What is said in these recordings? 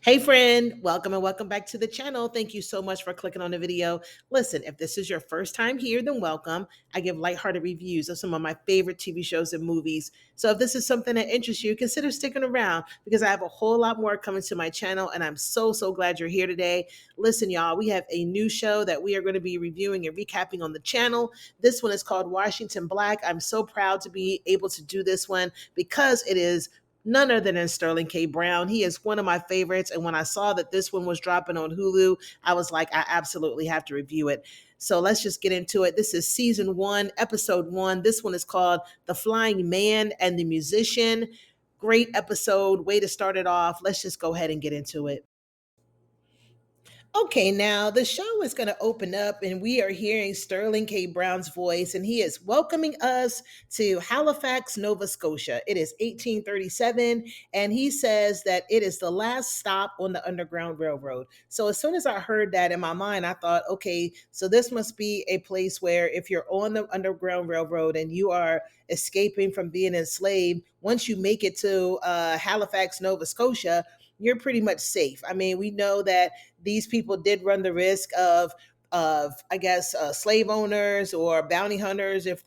Hey friend, welcome and welcome back to the channel. Thank you so much for clicking on the video. Listen, if this is your first time here, then welcome. I give lighthearted reviews of some of my favorite TV shows and movies. So if this is something that interests you, consider sticking around because I have a whole lot more coming to my channel and I'm so glad you're here today. Listen, y'all, we have a new show that we are going to be reviewing and recapping on the channel. This one is called Washington Black. I'm so proud to be able to do this one because it is none other than Sterling K. Brown. He is one of my favorites. And when I saw that this one was dropping on Hulu, I was like, I absolutely have to review it. So let's just get into it. This is season 1, episode 1. This one is called The Flying Man and the Musician. Great episode. Way to start it off. Let's just go ahead and get into it. Okay, now the show is going to open up, and we are hearing Sterling K. Brown's voice, and he is welcoming us to Halifax, Nova Scotia. It is 1837, and he says that it is the last stop on the Underground Railroad. So, as soon as I heard that in my mind, I thought, okay, so this must be a place where if you're on the Underground Railroad and you are escaping from being enslaved, once you make it to Halifax, Nova Scotia, you're pretty much safe. I mean, we know that these people did run the risk of I guess slave owners or bounty hunters, if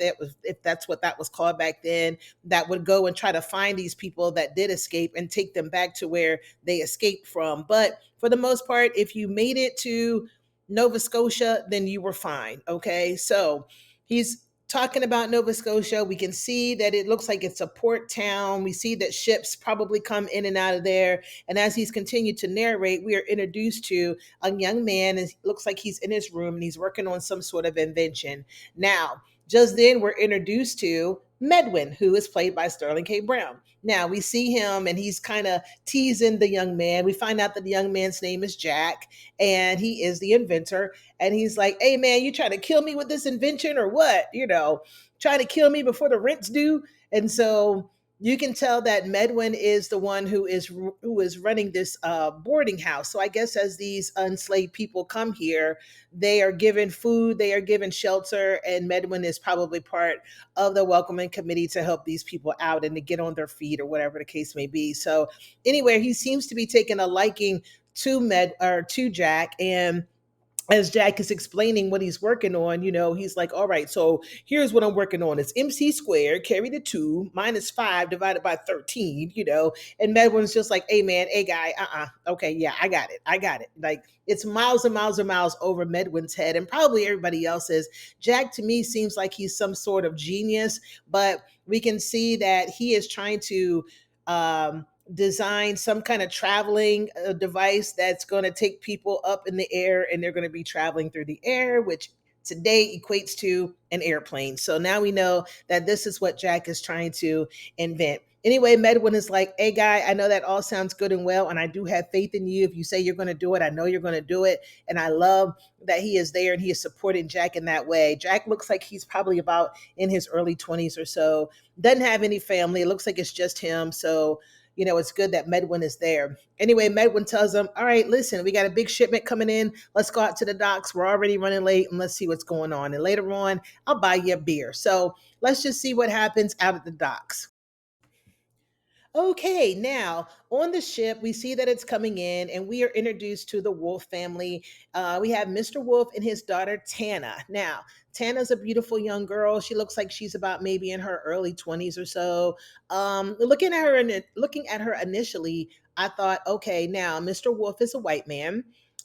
that's what that was called back then, that would go and try to find these people that did escape and take them back to where they escaped from. But for the most part, if you made it to Nova Scotia, then you were fine. Okay, so he's talking about Nova Scotia. We can see that it looks like it's a port town. We see that ships probably come in and out of there. And as he's continued to narrate, we are introduced to a young man, and it looks like he's in his room and he's working on some sort of invention. Now, just then we're introduced to Medwin, who is played by Sterling K. Brown. Now we see him and he's kind of teasing the young man. We find out that the young man's name is Jack and he is the inventor. And he's like, hey man, you trying to kill me with this invention or what? Trying to kill me before the rent's due. And so you can tell that Medwin is the one who is running this boarding house. So I guess as these enslaved people come here, they are given food, they are given shelter, and Medwin is probably part of the welcoming committee to help these people out and to get on their feet or whatever the case may be. So anyway, he seems to be taking a liking to Jack, and as Jack is explaining what he's working on, he's like, all right, so here's what I'm working on. It's MC squared, carry the 2, minus 5 divided by 13. And Medwin's just like, hey, man, hey, guy, okay, yeah, I got it. I got it. Like, it's miles and miles and miles over Medwin's head and probably everybody else's. Jack, to me, seems like he's some sort of genius, but we can see that he is trying to design some kind of traveling device that's going to take people up in the air, and they're going to be traveling through the air, which today equates to an airplane. So now we know that this is what Jack is trying to invent. Anyway, Medwin is like, hey, guy, I know that all sounds good and well, and I do have faith in you. If you say you're going to do it, I know you're going to do it. And I love that he is there and he is supporting Jack in that way. Jack looks like he's probably about in his early 20s or so, doesn't have any family. It looks like it's just him. So it's good that Medwin is there. Anyway, Medwin tells them, all right, listen, we got a big shipment coming in. Let's go out to the docks. We're already running late and let's see what's going on. And later on, I'll buy you a beer. So let's just see what happens out at the docks. Okay, now on the ship, we see that it's coming in, and we are introduced to the Wolf family. We have Mr. Wolf and his daughter Tana. Now, Tana's a beautiful young girl. She looks like she's about maybe in her early 20s or so. Looking at her initially, I thought, okay, now Mr. Wolf is a white man.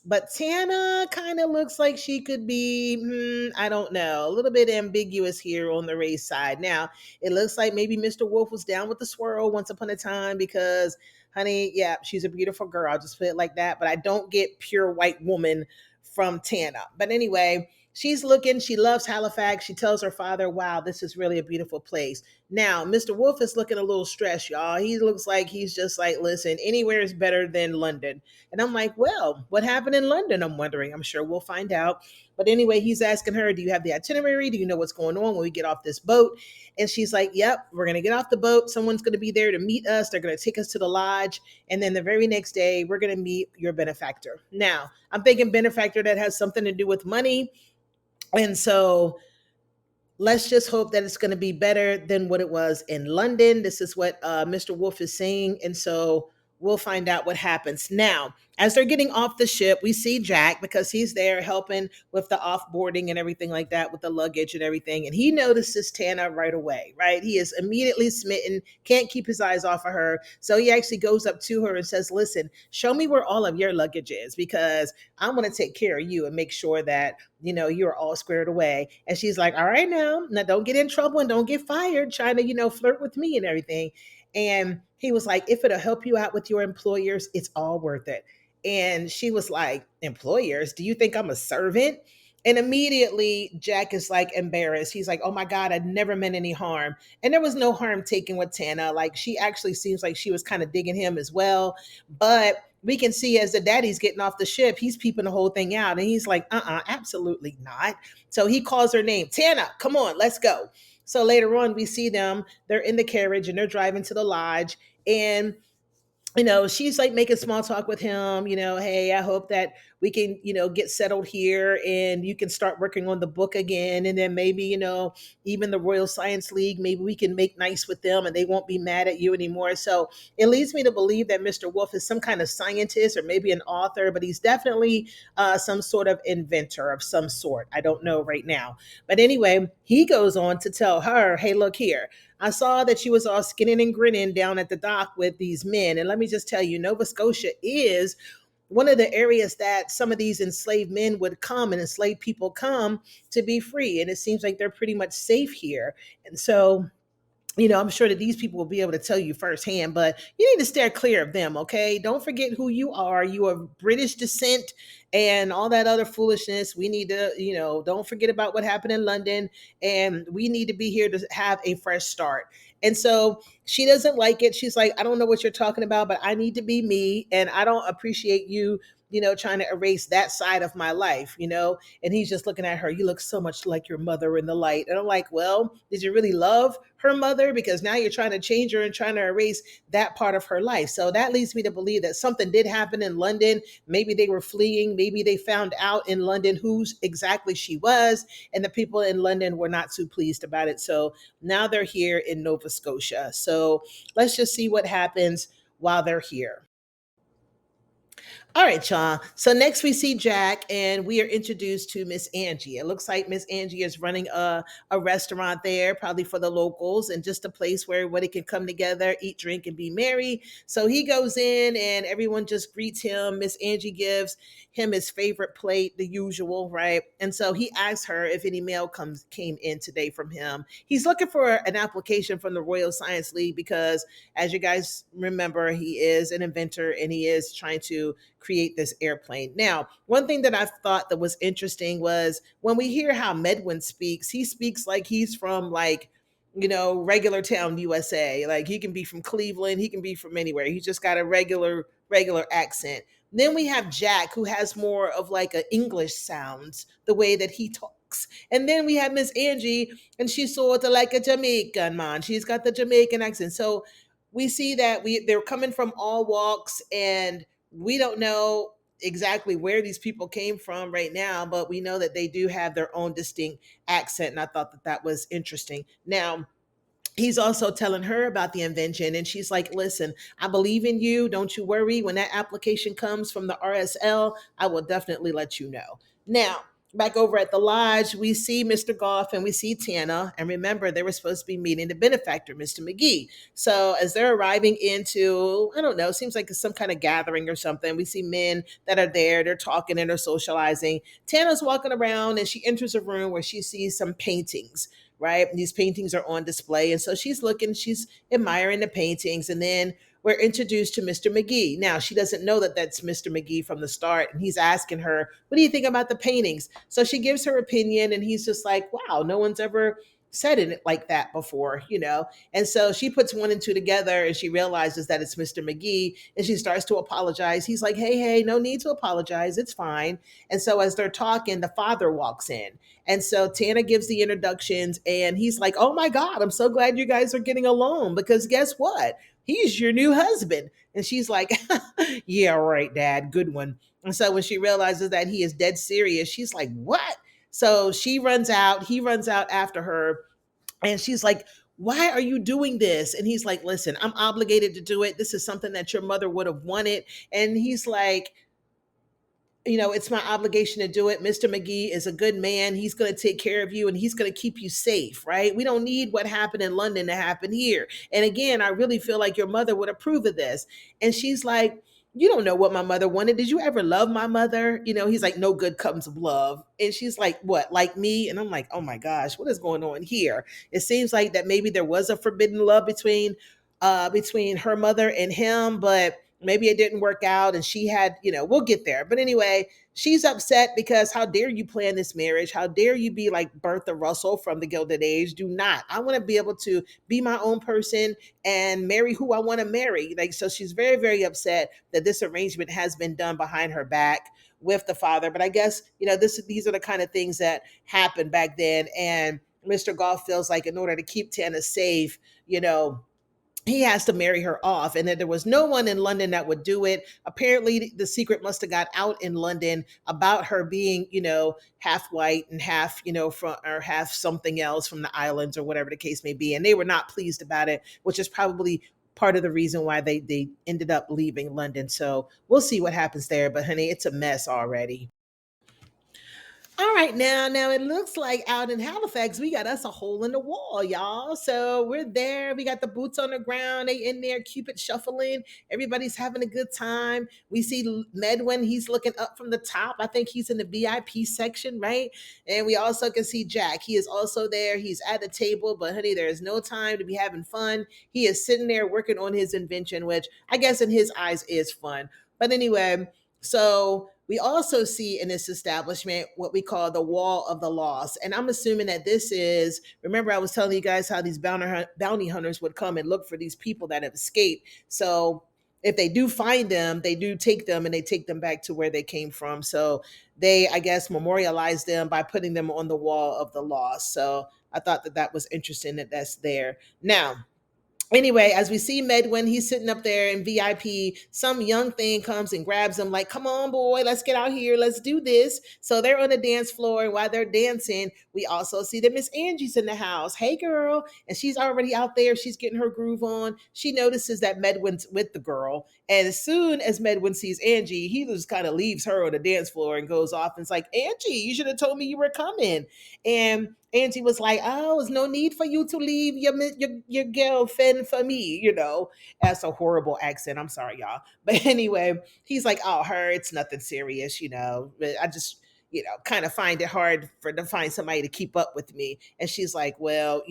But Tana kind of looks like she could be, I don't know, a little bit ambiguous here on the race side. Now, it looks like maybe Mr. Wolf was down with the swirl once upon a time because, honey, yeah, she's a beautiful girl. I'll just put it like that. But I don't get pure white woman from Tana. But anyway, she's looking, she loves Halifax. She tells her father, wow, this is really a beautiful place. Now, Mr. Wolf is looking a little stressed, y'all. He looks like he's just like, listen, anywhere is better than London. And I'm like, well, what happened in London? I'm wondering. I'm sure we'll find out. But anyway, he's asking her, do you have the itinerary? Do you know what's going on when we get off this boat? And she's like, yep, we're going to get off the boat. Someone's going to be there to meet us. They're going to take us to the lodge. And then the very next day, we're going to meet your benefactor. Now, I'm thinking benefactor that has something to do with money. And so let's just hope that it's going to be better than what it was in London. This is what Mr. Wolf is saying. And so we'll find out what happens. Now, as they're getting off the ship, we see Jack because he's there helping with the offboarding and everything like that, with the luggage and everything. And he notices Tana right away, right? He is immediately smitten, can't keep his eyes off of her. So he actually goes up to her and says, listen, show me where all of your luggage is because I'm going to take care of you and make sure that, you're all squared away. And she's like, all right, now don't get in trouble and don't get fired trying to, flirt with me and everything. And he was like, if it'll help you out with your employers, it's all worth it. And she was like, employers? Do you think I'm a servant? And immediately Jack is like embarrassed. He's like, oh my God, I never meant any harm. And there was no harm taken with Tana. Like she actually seems like she was kind of digging him as well. But we can see as the daddy's getting off the ship, he's peeping the whole thing out. And he's like, absolutely not. So he calls her name, Tana, come on, let's go. So later on, we see them, they're in the carriage and they're driving to the lodge. And she's like making small talk with him, hey, I hope that we can, get settled here and you can start working on the book again. And then maybe, even the Royal Science League, maybe we can make nice with them and they won't be mad at you anymore. So it leads me to believe that Mr. Wolf is some kind of scientist or maybe an author, but he's definitely some sort of inventor of some sort. I don't know right now. But anyway, he goes on to tell her, hey, look here. I saw that she was all skinning and grinning down at the dock with these men. And let me just tell you, Nova Scotia is one of the areas that some of these enslaved men would come and enslaved people come to be free. And it seems like they're pretty much safe here. And so I'm sure that these people will be able to tell you firsthand, but you need to steer clear of them, okay? Don't forget who you are. You are British descent and all that other foolishness. We need to, don't forget about what happened in London, and we need to be here to have a fresh start. And so she doesn't like it. She's like, I don't know what you're talking about, but I need to be me, and I don't appreciate you, trying to erase that side of my life, and he's just looking at her. You look so much like your mother in the light. And I'm like, well, did you really love her mother? Because now you're trying to change her and trying to erase that part of her life. So that leads me to believe that something did happen in London. Maybe they were fleeing. Maybe they found out in London who exactly she was. And the people in London were not too pleased about it. So now they're here in Nova Scotia. So let's just see what happens while they're here. All right, y'all. So next we see Jack, and we are introduced to Miss Angie. It looks like Miss Angie is running a restaurant there, probably for the locals, and just a place where everybody can come together, eat, drink, and be merry. So he goes in, and everyone just greets him. Miss Angie gives him his favorite plate, the usual, right? And so he asks her if any mail came in today from him. He's looking for an application from the Royal Science League because, as you guys remember, he is an inventor and he is trying to create this airplane. Now, one thing that I thought that was interesting was when we hear how Medwin speaks, he speaks like he's from regular town USA. Like he can be from Cleveland, he can be from anywhere. He just got a regular accent. Then we have Jack, who has more of like an English sounds, the way that he talks. And then we have Miss Angie, and she's sort of like a Jamaican man. She's got the Jamaican accent. So we see that they're coming from all walks, and we don't know exactly where these people came from right now, but we know that they do have their own distinct accent. And I thought that that was interesting. Now, he's also telling her about the invention, and she's like, listen, I believe in you, don't you worry. When that application comes from the RSL, I will definitely let you know. Now, back over at the lodge, we see Mr. Goff and we see Tana, and remember, they were supposed to be meeting the benefactor, Mr. McGee. So as they're arriving into, I don't know, seems like it's some kind of gathering or something, we see men that are there, they're talking and they're socializing. Tana's walking around and she enters a room where she sees some paintings, right? And these paintings are on display. And so she's looking, she's admiring the paintings. And then we're introduced to Mr. McGee. Now, she doesn't know that that's Mr. McGee from the start. And he's asking her, what do you think about the paintings? So she gives her opinion, and he's just like, wow, no one's ever said it like that before. And so she puts one and two together and she realizes that it's Mr. McGee, and she starts to apologize. He's like, hey, no need to apologize. It's fine. And so as they're talking, the father walks in. And so Tana gives the introductions, and he's like, oh my God, I'm so glad you guys are getting along because guess what? He's your new husband. And she's like, yeah, right, Dad. Good one. And so when she realizes that he is dead serious, she's like, what? So she runs out, he runs out after her, and she's like, why are you doing this? And he's like, listen, I'm obligated to do it. This is something that your mother would have wanted. And he's like, it's my obligation to do it. Mr. McGee is a good man. He's going to take care of you and he's going to keep you safe, right? We don't need what happened in London to happen here. And again, I really feel like your mother would approve of this. And she's like, you don't know what my mother wanted. Did you ever love my mother? He's like, no good comes of love. And she's like, what, like me? And I'm like, oh my gosh, what is going on here? It seems like that maybe there was a forbidden love between her mother and him, but maybe it didn't work out and she had, we'll get there. But anyway, she's upset because how dare you plan this marriage? How dare you be like Bertha Russell from the Gilded Age? Do not. I want to be able to be my own person and marry who I want to marry. Like, so she's very, very upset that this arrangement has been done behind her back with the father. But I guess, these are the kind of things that happened back then. And Mr. Goff feels like in order to keep Tana safe, he has to marry her off, and that there was no one in London that would do it. Apparently the secret must have got out in London about her being, half white and half, from, or half something else from the islands or whatever the case may be, and they were not pleased about it, which is probably part of the reason why they ended up leaving London. So we'll see what happens there, but honey, it's a mess already. All right, now it looks like out in Halifax, we got us a hole in the wall, y'all. So we're there. We got the boots on the ground. They in there, Cupid shuffling. Everybody's having a good time. We see Medwin. He's looking up from the top. I think he's in the VIP section, right? And we also can see Jack. He is also there. He's at the table, but honey, there is no time to be having fun. He is sitting there working on his invention, which I guess in his eyes is fun. But anyway, so we also see in this establishment what we call the wall of the lost. And I'm assuming that this is, remember, I was telling you guys how these bounty hunters would come and look for these people that have escaped. So if they do find them, they do take them and they take them back to where they came from. So they, I guess, memorialize them by putting them on the wall of the lost. So I thought that that was interesting that that's there. Now, anyway, as we see Medwin, he's sitting up there in VIP. Some young thing comes and grabs him, like, come on, boy, let's get out here. Let's do this. So they're on the dance floor. And while they're dancing, we also see that Miss Angie's in the house. Hey, girl. And she's already out there. She's getting her groove on. She notices that Medwin's with the girl. And as soon as Medwin sees Angie, he just kind of leaves her on the dance floor and goes off and is like, Angie, you should have told me you were coming. And Angie was like, "Oh, there's no need for you to leave your girlfriend for me." That's a horrible accent. I'm sorry, y'all. But anyway, he's like, "Oh, her, it's nothing serious, But I just, kind of find it hard to find somebody to keep up with me." And she's like, "Well,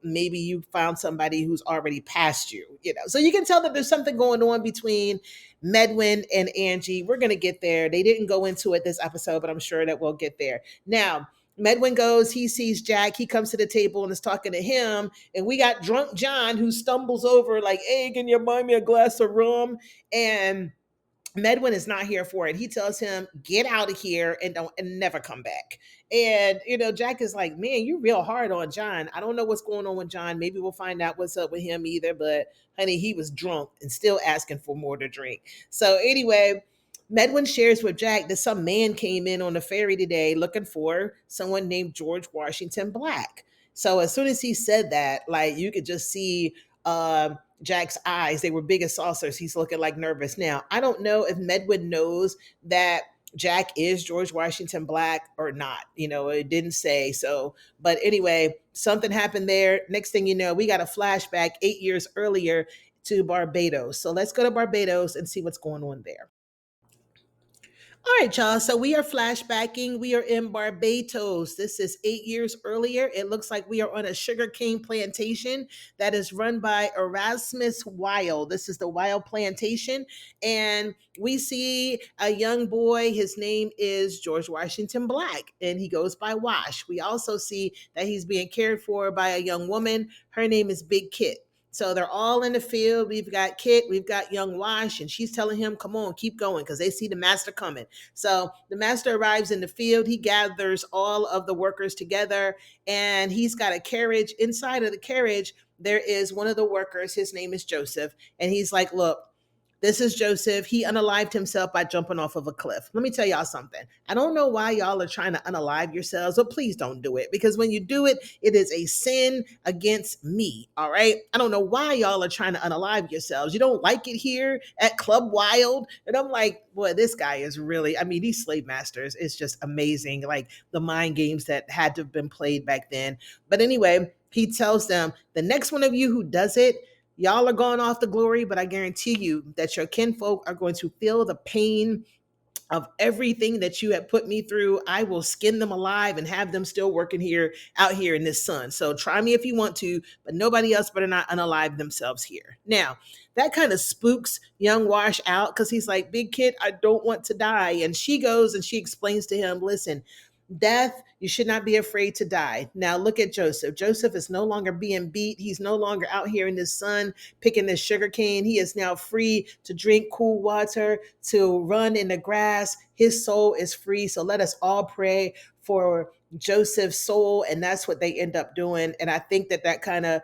maybe you found somebody who's already past you, So you can tell that there's something going on between Medwin and Angie. We're gonna get there. They didn't go into it this episode, but I'm sure that we'll get there. Now, Medwin goes, he sees Jack, he comes to the table and is talking to him. And we got drunk John who stumbles over, like, hey, can you buy me a glass of rum? And Medwin is not here for it. He tells him, get out of here and don't and never come back. And Jack is like, man, you real hard on John. I don't know what's going on with John. Maybe we'll find out what's up with him either. But honey, he was drunk and still asking for more to drink. So anyway, Medwin shares with Jack that some man came in on the ferry today looking for someone named George Washington Black. So as soon as he said that, like, you could just see Jack's eyes. They were big as saucers. He's looking like nervous. Now, I don't know if Medwin knows that Jack is George Washington Black or not. It didn't say so. But anyway, something happened there. Next thing you know, we got a flashback 8 years earlier to Barbados. So let's go to Barbados and see what's going on there. All right, y'all. So we are flashbacking. We are in Barbados. This is 8 years earlier. It looks like we are on a sugarcane plantation that is run by Erasmus Wild. This is the Wild Plantation. And we see a young boy. His name is George Washington Black, and he goes by Wash. We also see that he's being cared for by a young woman. Her name is Big Kit. So they're all in the field. We've got Kit, we've got young Wash, and she's telling him, come on, keep going, because they see the master coming. So the master arrives in the field. He gathers all of the workers together, and he's got a carriage. Inside of the carriage, there is one of the workers. His name is Joseph. And he's like, look, this is Joseph. He unalived himself by jumping off of a cliff. Let me tell y'all something. I don't know why y'all are trying to unalive yourselves, but please don't do it, because when you do it, it is a sin against me. All right. I don't know why y'all are trying to unalive yourselves. You don't like it here at Club Wild. And I'm like, boy, this guy is really, I mean, these slave masters, it's just amazing. Like the mind games that had to have been played back then. But anyway, he tells them, the next one of you who does it, y'all are going off the glory, but I guarantee you that your kinfolk are going to feel the pain of everything that you have put me through. I will skin them alive and have them still working here out here in this sun. So try me if you want to, but nobody else better not unalive themselves here. Now, that kind of spooks young Wash out, because he's like, big kid, I don't want to die. And she goes and she explains to him, listen, death, you should not be afraid to die. Now look at Joseph. Joseph is no longer being beat. He's no longer out here in the sun picking this sugar cane. He is now free to drink cool water, to run in the grass. His soul is free. So let us all pray for Joseph's soul. And that's what they end up doing. And I think that that kind of,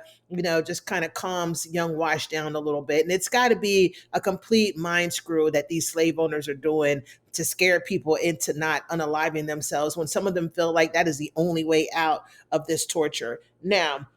just kind of calms young Wash down a little bit. And it's got to be a complete mind screw that these slave owners are doing to scare people into not unaliving themselves, when some of them feel like that is the only way out of this torture. Now,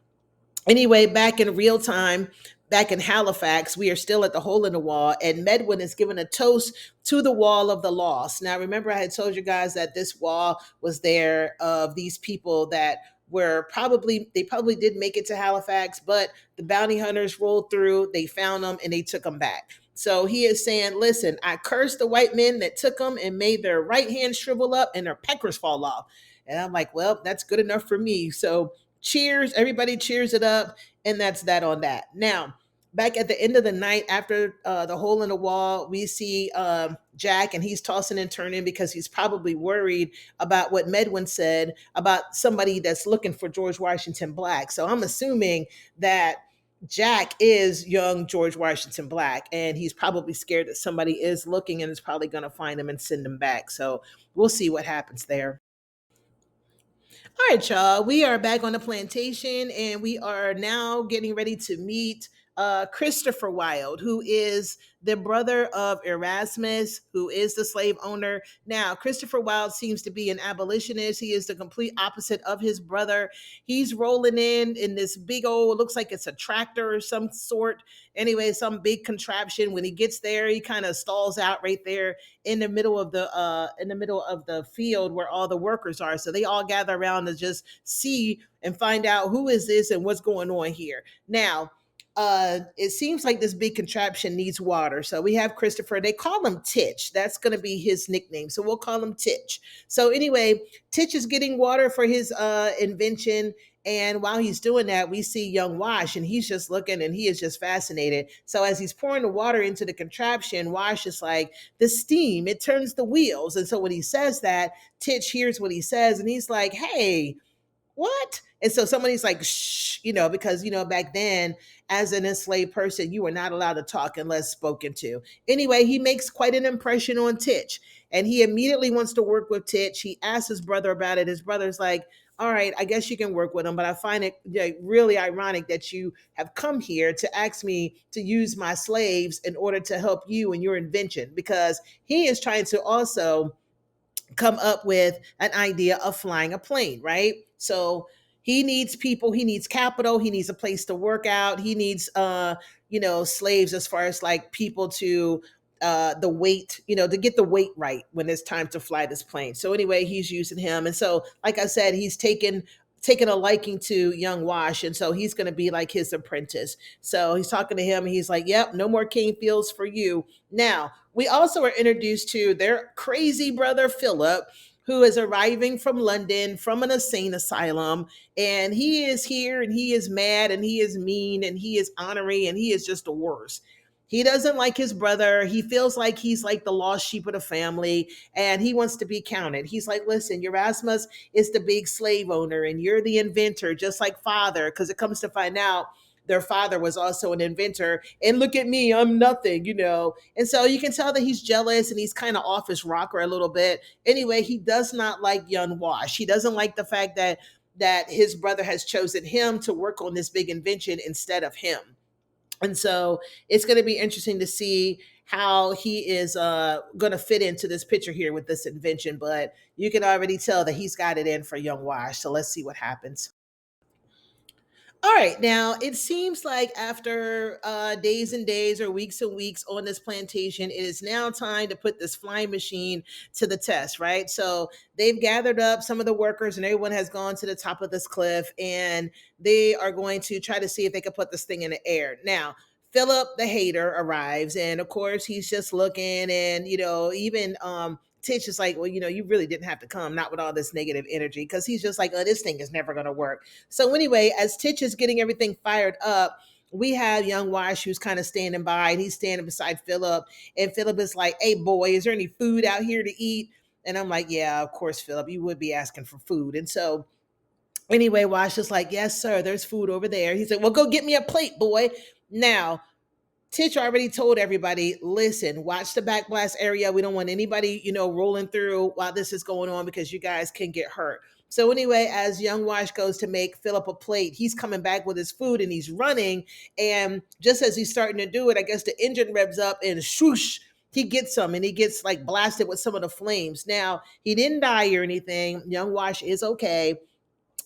anyway, back in real time, back in Halifax, we are still at the hole in the wall, and Medwin is giving a toast to the wall of the lost. Now, remember, I had told you guys that this wall was there of these people that they probably did make it to Halifax, but the bounty hunters rolled through, they found them, and they took them back. So he is saying, listen, I cursed the white men that took them and made their right hand shrivel up and their peckers fall off. And I'm like, well, that's good enough for me. So cheers, everybody cheers it up, and that's that on that. Now, back at the end of the night, after the hole in the wall, we see Jack, and he's tossing and turning because he's probably worried about what Medwin said about somebody that's looking for George Washington Black. So I'm assuming that Jack is young George Washington Black, and he's probably scared that somebody is looking and is probably going to find him and send him back. So we'll see what happens there. All right, y'all. We are back on the plantation, and we are now getting ready to meet Christopher Wilde, who is the brother of Erasmus, who is the slave owner. Now, Christopher Wilde seems to be an abolitionist. He is the complete opposite of his brother. He's rolling in this big old, looks like it's a tractor or some sort. Anyway, some big contraption. When he gets there, he kind of stalls out right there in the middle of the field where all the workers are. So they all gather around to just see and find out who is this and what's going on here. Now, it seems like this big contraption needs water. So we have Christopher. They call him Titch. That's going to be his nickname. So we'll call him Titch. So anyway, Titch is getting water for his invention. And while he's doing that, we see young Wash, and he's just looking and he is just fascinated. So as he's pouring the water into the contraption, Wash is like, the steam, it turns the wheels. And so when he says that, Titch hears what he says and he's like, hey, what? And so somebody's like, shh, because, back then, as an enslaved person, you were not allowed to talk unless spoken to. Anyway, he makes quite an impression on Titch, and he immediately wants to work with Titch. He asks his brother about it. His brother's like, all right, I guess you can work with him, but I find it really ironic that you have come here to ask me to use my slaves in order to help you in your invention, because he is trying to also come up with an idea of flying a plane, right? So he needs people, he needs capital, he needs a place to work out, he needs slaves, as far as like people to the weight, to get the weight right when it's time to fly this plane. So anyway, he's using him. And so, like I said, he's taken a liking to young Wash, and so he's going to be like his apprentice. So he's talking to him and he's like, yep, no more cane fields for you. Now, we also are introduced to their crazy brother Philip, who is arriving from London from an insane asylum, and he is here and he is mad and he is mean and he is honorary and he is just the worst. He doesn't like his brother. He feels like he's like the lost sheep of the family, and he wants to be counted. He's like, listen, Erasmus is the big slave owner and you're the inventor, just like father, because it comes to find out their father was also an inventor. And look at me, I'm nothing. And so you can tell that he's jealous and he's kind of off his rocker a little bit. Anyway, he does not like young Wash. He doesn't like the fact that his brother has chosen him to work on this big invention instead of him. And so it's going to be interesting to see how he is going to fit into this picture here with this invention, but you can already tell that he's got it in for young Wash. So let's see what happens. All right, now it seems like after days and days or weeks and weeks on this plantation, it is now time to put this flying machine to the test, right? So they've gathered up some of the workers, and everyone has gone to the top of this cliff, and they are going to try to see if they can put this thing in the air. Now, Philip the hater arrives, and of course, he's just looking, and even Titch is like, well, you really didn't have to come, not with all this negative energy, because he's just like, oh, this thing is never going to work. So anyway, as Titch is getting everything fired up, we have young Wash who's kind of standing by, and he's standing beside Philip. And Philip is like, hey, boy, is there any food out here to eat? And I'm like, yeah, of course, Philip, you would be asking for food. And so anyway, Wash is like, yes, sir, there's food over there. He's like, well, go get me a plate, boy. Now, Titch already told everybody, listen, watch the backblast area. We don't want anybody, rolling through while this is going on because you guys can get hurt. So anyway, as young Wash goes to make Philip a plate, he's coming back with his food and he's running. And just as he's starting to do it, I guess the engine revs up and swoosh, he gets some and he gets like blasted with some of the flames. Now, he didn't die or anything. Young Wash is okay.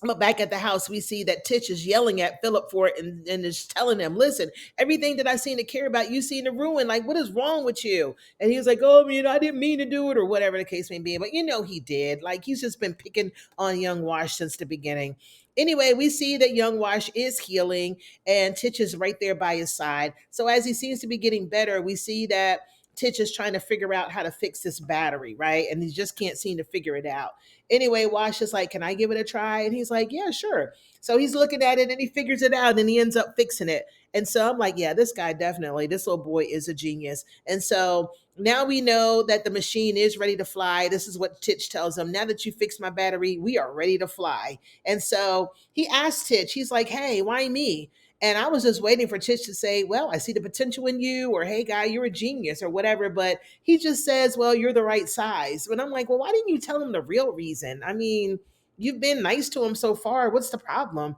But back at the house, we see that Titch is yelling at Philip for it and is telling him, listen, everything that I seem to care about, you seem to ruin. Like, what is wrong with you? And he was like, oh, I didn't mean to do it, or whatever the case may be. But he did. Like, he's just been picking on young Wash since the beginning. Anyway, we see that young Wash is healing and Titch is right there by his side. So as he seems to be getting better, we see that Titch is trying to figure out how to fix this battery, right? And he just can't seem to figure it out. Anyway, Wash is like, can I give it a try? And he's like, yeah, sure. So he's looking at it and he figures it out and he ends up fixing it. And so I'm like, yeah, this guy definitely, this little boy is a genius. And so now we know that the machine is ready to fly. This is what Titch tells him. Now that you fixed my battery, we are ready to fly. And so he asks Titch, he's like, hey, why me? And I was just waiting for Titch to say, well, I see the potential in you, or hey, guy, you're a genius, or whatever. But he just says, well, you're the right size. But I'm like, well, why didn't you tell him the real reason? I mean, you've been nice to him so far. What's the problem?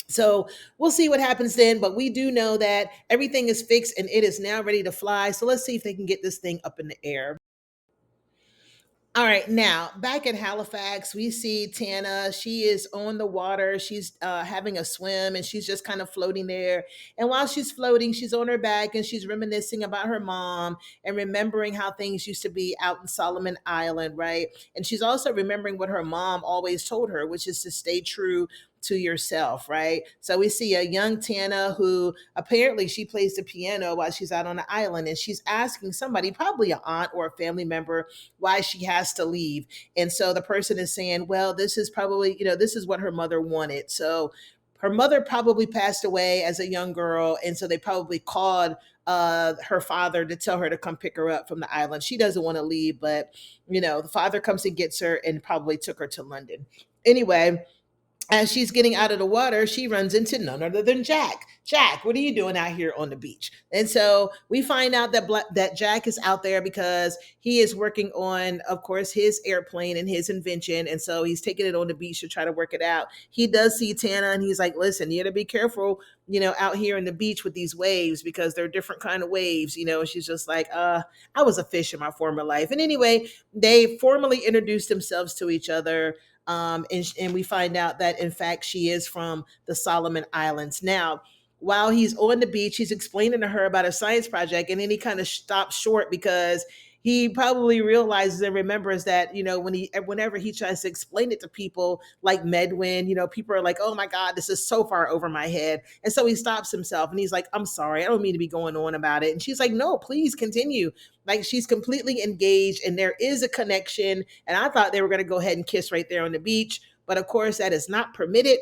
So we'll see what happens then. But we do know that everything is fixed and it is now ready to fly. So let's see if they can get this thing up in the air. All right, now back in Halifax, we see Tana. She is on the water. She's having a swim and she's just kind of floating there. And while she's floating, she's on her back and she's reminiscing about her mom and remembering how things used to be out in Solomon Island, right? And she's also remembering what her mom always told her, which is to stay true to yourself, right? So we see a young Tana who apparently she plays the piano while she's out on the island and she's asking somebody, probably an aunt or a family member, why she has to leave. And so the person is saying, well, this is probably, this is what her mother wanted. So her mother probably passed away as a young girl. And so they probably called her father to tell her to come pick her up from the island. She doesn't want to leave, but, the father comes and gets her and probably took her to London. Anyway, as she's getting out of the water, she runs into none other than Jack. Jack, what are you doing out here on the beach? And so we find out that Jack is out there because he is working on, of course, his airplane and his invention. And so he's taking it on the beach to try to work it out. He does see Tana and he's like, listen, you got to be careful, out here in the beach with these waves because they're different kind of waves. She's just like, I was a fish in my former life. And anyway, they formally introduced themselves to each other, and we find out that in fact she is from the Solomon Islands. Now, while he's on the beach, he's explaining to her about a science project, and then he kind of stops short because he probably realizes and remembers that whenever he tries to explain it to people like Medwin, people are like, oh my god, this is so far over my head. And so he stops himself and he's like, I'm sorry, I don't mean to be going on about it. And she's like, no, please continue. Like, she's completely engaged and there is a connection. And I thought they were going to go ahead and kiss right there on the beach, but of course that is not permitted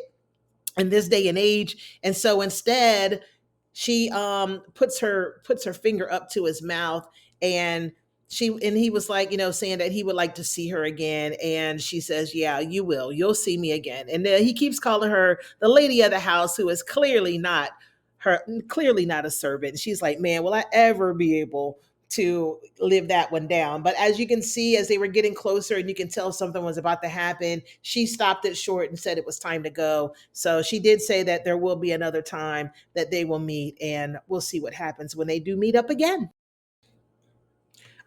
in this day and age. And so instead, she puts her finger up to his mouth, and he was like, saying that he would like to see her again. And she says, yeah, you'll see me again. And then he keeps calling her the lady of the house, who is clearly not a servant. She's like, man, will I ever be able to live that one down? But as you can see, as they were getting closer and you can tell something was about to happen, she stopped it short and said it was time to go. So she did say that there will be another time that they will meet, and we'll see what happens when they do meet up again.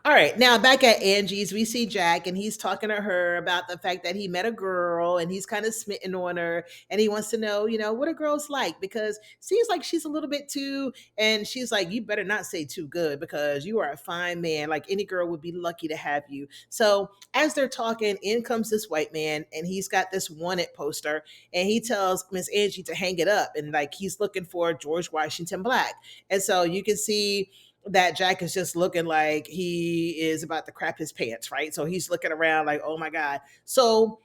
All right, now back at Angie's, we see Jack and he's talking to her about the fact that he met a girl and he's kind of smitten on her and he wants to know, what a girl's like because seems like she's a little bit too, and she's like, you better not say too good because you are a fine man. Like any girl would be lucky to have you. So as they're talking, in comes this white man and he's got this wanted poster and he tells Miss Angie to hang it up and like he's looking for George Washington Black. And so you can see that Jack is just looking like he is about to crap his pants, right? So he's looking around like, oh my God. So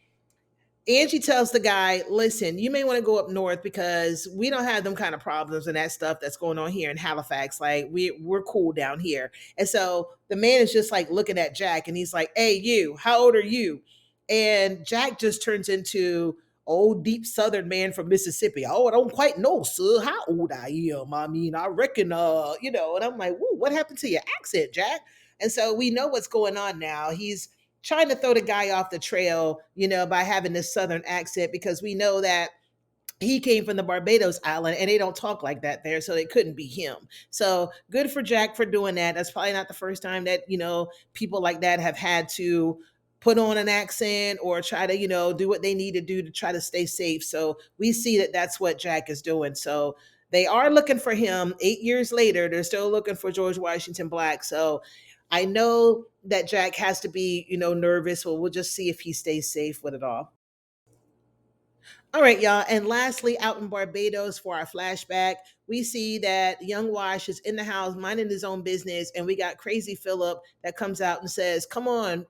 Angie tells the guy, listen, you may want to go up north because we don't have them kind of problems and that stuff that's going on here in Halifax. Like we're cool down here. And so the man is just like looking at Jack and he's like, hey, you, how old are you? And Jack just turns into old deep southern man from Mississippi. Oh, I don't quite know, sir, how old I am. I mean, I reckon and I'm like, whoa, what happened to your accent, Jack? And so we know what's going on now. He's trying to throw the guy off the trail, by having this southern accent because we know that he came from the Barbados island and they don't talk like that there, so it couldn't be him. So good for Jack for doing that. That's probably not the first time that, people like that have had to put on an accent or try to, do what they need to do to try to stay safe. So we see that that's what Jack is doing. So they are looking for him 8 years later. They're still looking for George Washington Black. So I know that Jack has to be, nervous. Well, we'll just see if he stays safe with it all. All right, y'all. And lastly, out in Barbados for our flashback, we see that young Wash is in the house minding his own business, and we got crazy Philip that comes out and says, come on,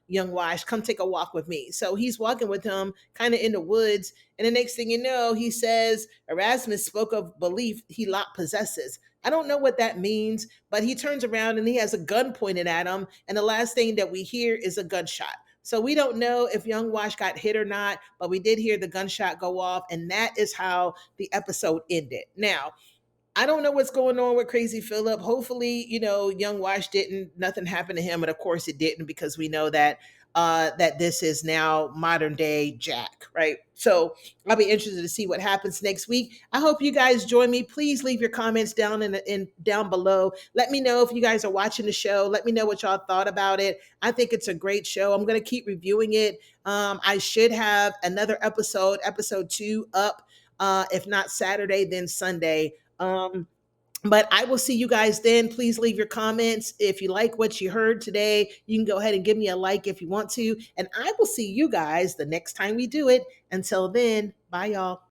young Wash, come take a walk with me. So he's walking with him kind of in the woods. And the next thing you know, he says, Erasmus spoke of belief he lot possesses. I don't know what that means, but he turns around and he has a gun pointed at him. And the last thing that we hear is a gunshot. So we don't know if Young Wash got hit or not, but we did hear the gunshot go off, and that is how the episode ended. Now, I don't know what's going on with Crazy Philip. Hopefully, Young Wash didn't, nothing happened to him, and of course it didn't because we know that that this is now modern day Jack, right? So I'll be interested to see what happens next week. I hope you guys join me. Please leave your comments down in down below. Let me know if you guys are watching the show. Let me know what y'all thought about it. I think it's a great show. I'm going to keep reviewing it. I should have another episode 2 up. If not Saturday, then Sunday. But I will see you guys then. Please leave your comments. If you like what you heard today, you can go ahead and give me a like if you want to. And I will see you guys the next time we do it. Until then, bye, y'all.